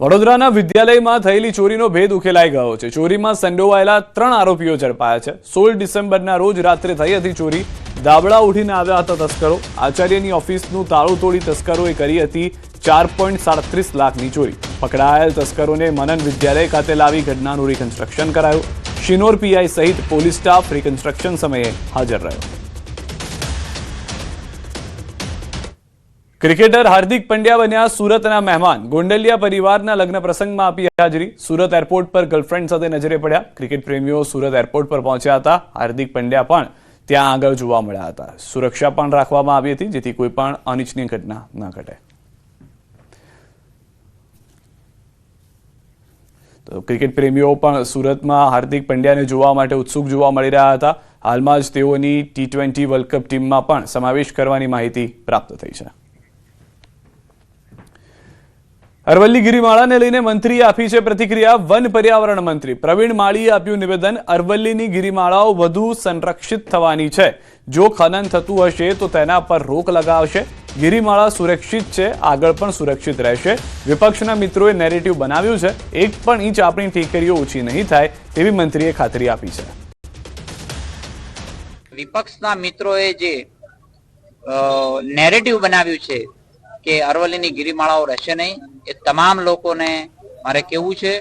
વડોદરાના વિદ્યાલયમાં થયેલી ચોરીનો ભેદ ઉકેલાઈ ગયો છે। ચોરીમાં સંડોવાયેલા 3 આરોપીઓ ઝડપાયા છે। 16 ડિસેમ્બરના રોજ રાત્રે થઈ હતી ચોરી। દાબડા ઉઠીને આવ્યા હતા તસ્કરો। આચાર્યની ઓફિસનું તાળું તોડી તસ્કરોએ કરી હતી 4.37 લાખની ચોરી। પકડાયેલ તસ્કરોને મનન વિદ્યાલય ખાતે લાવી ઘટનાનું રિકન્સ્ટ્રક્શન કરાયું। શિનોર પીઆઈ સહિત પોલીસ સ્ટાફ રિકન્સ્ટ્રક્શન સમયે હાજર રહ્યો। ક્રિકેટર હાર્દિક પંડ્યા બન્યા સુરતના મહેમાન। ગોંડલિયા પરિવારના લગ્ન પ્રસંગમાં આપી હાજરી। સુરત એરપોર્ટ પર ગર્લફ્રેન્ડ સાથે નજરે પડ્યા। ક્રિકેટ પ્રેમીઓ સુરત એરપોર્ટ પર પહોંચ્યા હતા। હાર્દિક પંડ્યા પણ ત્યાં આગળ જોવા મળ્યા હતા। સુરક્ષા પણ રાખવામાં આવી હતી જેથી કોઈ પણ અનિચ્છનીય ઘટના ન ઘટે। તો ક્રિકેટ પ્રેમીઓ પણ સુરતમાં હાર્દિક પંડ્યાને જોવા માટે ઉત્સુક જોવા મળી રહ્યા હતા। હાલમાં જ તેઓની T20 વર્લ્ડ કપ ટીમમાં પણ સમાવેશ કરવાની માહિતી પ્રાપ્ત થઈ છે। અરવલ્લી ગિરિમાળાને લઈને મંત્રીએ આપી છે પ્રતિક્રિયા। વન પર્યાવરણ મંત્રી પ્રવીણ માળીએ આપ્યું નિવેદન। અરવલ્લીની ગિરિમાળાઓ વધુ સંરક્ષિત થવાની છે। જો ખનન થતું હશે તો તેના પર રોક લગાવશે। ગિરિમાળા સુરક્ષિત છે, આગળ પણ સુરક્ષિત રહેશે। વિપક્ષના મિત્રોએ નેરેટિવ બનાવ્યું છે। 1 પણ ઇંચ આપણી ટેકરીઓ ઓછી નહીં થાય તેવી મંત્રીએ ખાતરી આપી છે। વિપક્ષના મિત્રોએ જે નેરેટિવ બનાવ્યું છે કે અરવલ્લીની ગિરિમાળાઓ રહેશે નહીં, એ તમામ લોકોને મારે કહેવું છે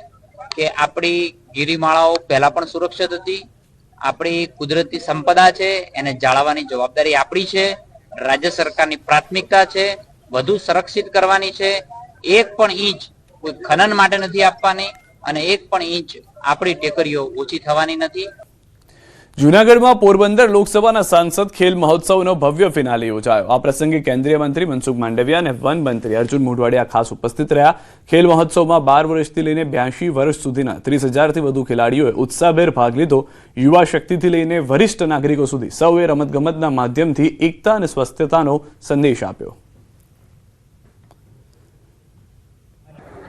કે આપણી ગિરિમાળાઓ પહેલા પણ સુરક્ષિત હતી। આપણી કુદરતી સંપદા છે, એને જાળવવાની જવાબદારી આપણી છે। રાજ્ય સરકારની પ્રાથમિકતા છે, વધુ સંરક્ષિત કરવાની છે। 1 પણ ઇંચ કોઈ ખનન માટે નથી આપવાની અને 1 પણ ઇંચ આપણી ટેકરીઓ ઓછી થવાની નથી। જૂનાગઢમાં પોરબંદર લોકસભાના સાંસદ ખેલ મહોત્સવનો ભવ્ય ફિનાલે યોજાયો। આ પ્રસંગે કેન્દ્રીય મંત્રી મનસુખ માંડવિયા અને વન મંત્રી અર્જુન મોઢવાડિયા ખાસ ઉપસ્થિત રહ્યા। ખેલ મહોત્સવમાં 12 વર્ષથી લઈને 82 વર્ષ સુધીના 30,000થી વધુ ખેલાડીઓએ ઉત્સાહભેર ભાગ લીધો। યુવા શક્તિથી લઈને વરિષ્ઠ નાગરિકો સુધી સૌએ રમતગમતના માધ્યમથી એકતા અને સ્વસ્થતાનો સંદેશ આપ્યો।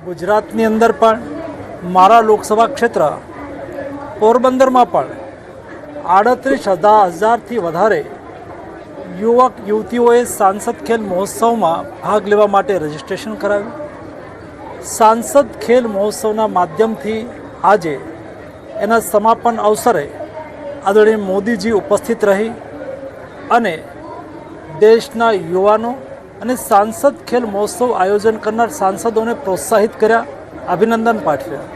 ગુજરાતની અંદર પણ મારા લોકસભા ક્ષેત્ર પોરબંદરમાં પણ 38,000થી વધારે યુવક યુવતીઓએ સાંસદ ખેલ મહોત્સવમાં ભાગ લેવા માટે રજીસ્ટ્રેશન કરાવ્યું। સાંસદ ખેલ મહોત્સવના માધ્યમથી આજે એના સમાપન અવસરે આદરણીય મોદીજી ઉપસ્થિત રહી અને દેશના યુવાનો અને સાંસદ ખેલ મહોત્સવ આયોજન કરનાર સાંસદોને પ્રોત્સાહિત કર્યા, અભિનંદન પાઠવ્યા।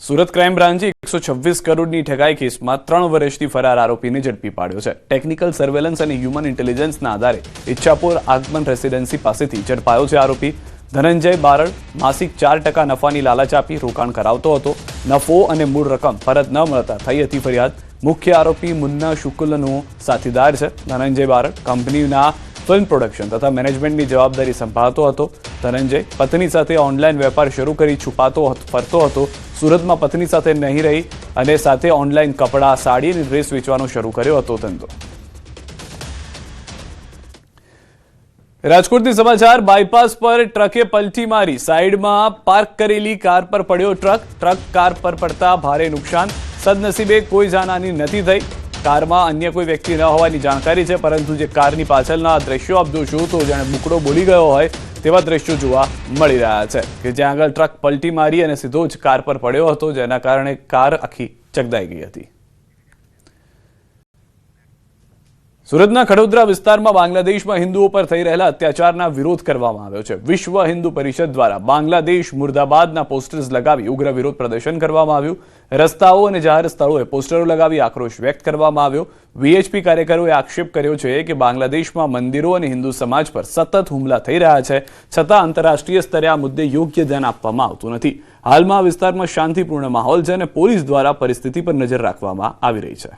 સુરત ક્રાઇમ બ્રાન્ચે 126 કરોડની ઠગાઈ કેસમાં 3 વર્ષથી ફરાર આરોપીને ઝડપી પાડ્યો છે। ટેકનિકલ સર્વેલન્સ અને હ્યુમન ઇન્ટેલિજન્સના આધારે ઈચ્છાપુર આગમન રેસિડેન્સી પાસેથી ઝડપાયો છે આરોપી ધનંજય બારડ। માસિક 4% નફાની લાલચ આપી રોકાણ કરાવતો હતો। નફો અને મૂળ રકમ પરત ન મળતા થઈ હતી ફરિયાદ। મુખ્ય આરોપી મુન્ના શુક્લનો સાથીદાર છે। ધનંજય બારડ કંપનીના ફિલ્મ પ્રોડક્શન તથા મેનેજમેન્ટની જવાબદારી સંભાળતો હતો। ધનંજય પત્ની સાથે ઓનલાઈન વેપાર શરૂ કરી છુપાતો ફરતો હતો। સુરતમાં પત્ની સાથે નહીં રહી અને સાથે ઓનલાઈન કપડાં, સાડી અને ડ્રેસ વેચવાનો શરૂ કર્યો હતો ધંધો। રાજકોટથી સમાચાર। બાયપાસ પર ટ્રકે પલટી મારી સાઈડમાં પાર્ક કરેલી કાર પર પડ્યો ટ્રક કાર પર પડતા ભારે નુકસાન। સદનસીબે કોઈ જાનહાની નથી થઈ। કારમાં અન્ય કોઈ વ્યક્તિ ન હોવાની જાણકારી છે, પરંતુ જે કારની પાછળના દ્રશ્યો આપ જોશો તો જાણે બુકડો બોલી ગયો હોય તેવા દ્રશ્યો જોવા મળી રહ્યા છે કે જ્યાં આગળ ટ્રક પલટી મારી અને સીધો જ કાર પર પડ્યો હતો, જેના કારણે કાર આખી ચગદાઈ ગઈ હતી। સુરતના ખડોદરા વિસ્તારમાં બાંગ્લાદેશમાં હિન્દુઓ પર થઈ રહેલા અત્યાચારના વિરોધ કરવામાં આવ્યો છે। વિશ્વ હિન્દુ પરિષદ દ્વારા બાંગ્લાદેશ મુર્દાબાદના પોસ્ટર્સ લગાવી ઉગ્ર વિરોધ પ્રદર્શન કરવામાં આવ્યું। રસ્તાઓ અને જાહેર સ્થળોએ પોસ્ટરો લગાવી આક્રોશ વ્યક્ત કરવામાં આવ્યો। વીએચપી કાર્યકરોએ આક્ષેપ કર્યો છે કે બાંગ્લાદેશમાં મંદિરો અને હિન્દુ સમાજ પર સતત હુમલા થઈ રહ્યા છે, છતાં આંતરરાષ્ટ્રીય સ્તરે આ મુદ્દે યોગ્ય ધ્યાન આપવામાં આવતું નથી। હાલમાં આ વિસ્તારમાં શાંતિપૂર્ણ માહોલ છે અને પોલીસ દ્વારા પરિસ્થિતિ પર નજર રાખવામાં આવી રહી છે।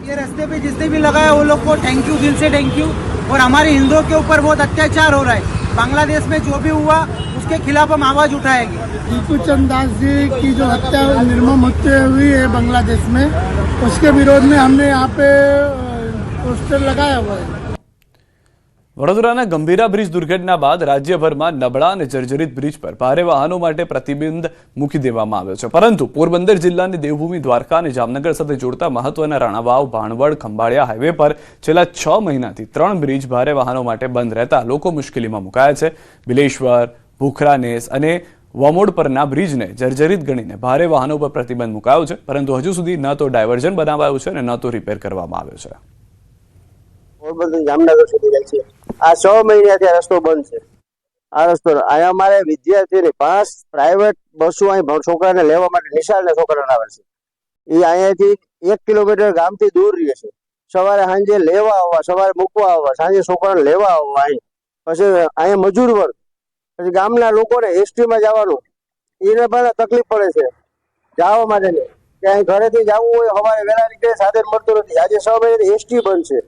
ये रास्ते पे जिसने भी लगाया वो लोग को थैंक यू, दिल से थैंक यू। और हमारे हिंदुओं के ऊपर बहुत अत्याचार हो रहा है। बांग्लादेश में जो भी हुआ उसके खिलाफ हम आवाज उठाएंगे। टीपू चंद दास जी की जो हत्या निर्मम हत्या हुई है बांग्लादेश में, उसके विरोध में हमने यहाँ पे पोस्टर लगाया हुआ है। વડોદરાના ગંભીરા બ્રિજ દુર્ઘટના બાદ રાજ્યભરમાં નબળા અને જર્જરિત બ્રિજ પર ભારે વાહનો માટે પ્રતિબંધ મૂકી દેવામાં આવ્યો છે, પરંતુ પોરબંદર જિલ્લાની દેવભૂમિ દ્વારકા અને જામનગર સાથે જોડતા મહત્વના રાણાવાવ, ભાણવડ, ખંભાળિયા હાઈવે પર છેલ્લા 6 મહિનાથી 3 બ્રિજ ભારે વાહનો માટે બંધ રહેતા લોકો મુશ્કેલીમાં મુકાયા છે। બિલેશ્વર, ભૂખરા નેસ અને વમોડ પરના બ્રિજને જર્જરિત ગણીને ભારે વાહનો પર પ્રતિબંધ મુકાયો છે, પરંતુ હજુ સુધી ન તો ડાયવર્ઝન બનાવાયું છે અને ન તો રિપેર કરવામાં આવ્યો છે. પોરબંદર જામનગર સુધી જાય છે. આ 6 મહિનાથી આ રસ્તો બંધ છે. આ રસ્તો અહીંયા અમારે વિદ્યાર્થીઓની 5 પ્રાઇવેટ બસો અહીં છોકરાને લેવા માટે નિશાળના છોકરાને આવે છે. એ અહીંયાથી 1 કિલોમીટર ગામથી દૂર રહે છે. સવારે સાંજે લેવા આવવા, સવારે મૂકવા આવવા, સાંજે છોકરાને લેવા આવવા. અહીં પછી અહીંયા મજૂર વર્ગ, પછી ગામના લોકોને એસટીમાં જવાનું એને પણ તકલીફ પડે છે જવા માટેની. કે અહીં ઘરેથી જવું હોય સવારે વહેલા નીકળે સાધન મળતું નથી. આજે 6 મહિનાથી એસટી બંધ છે.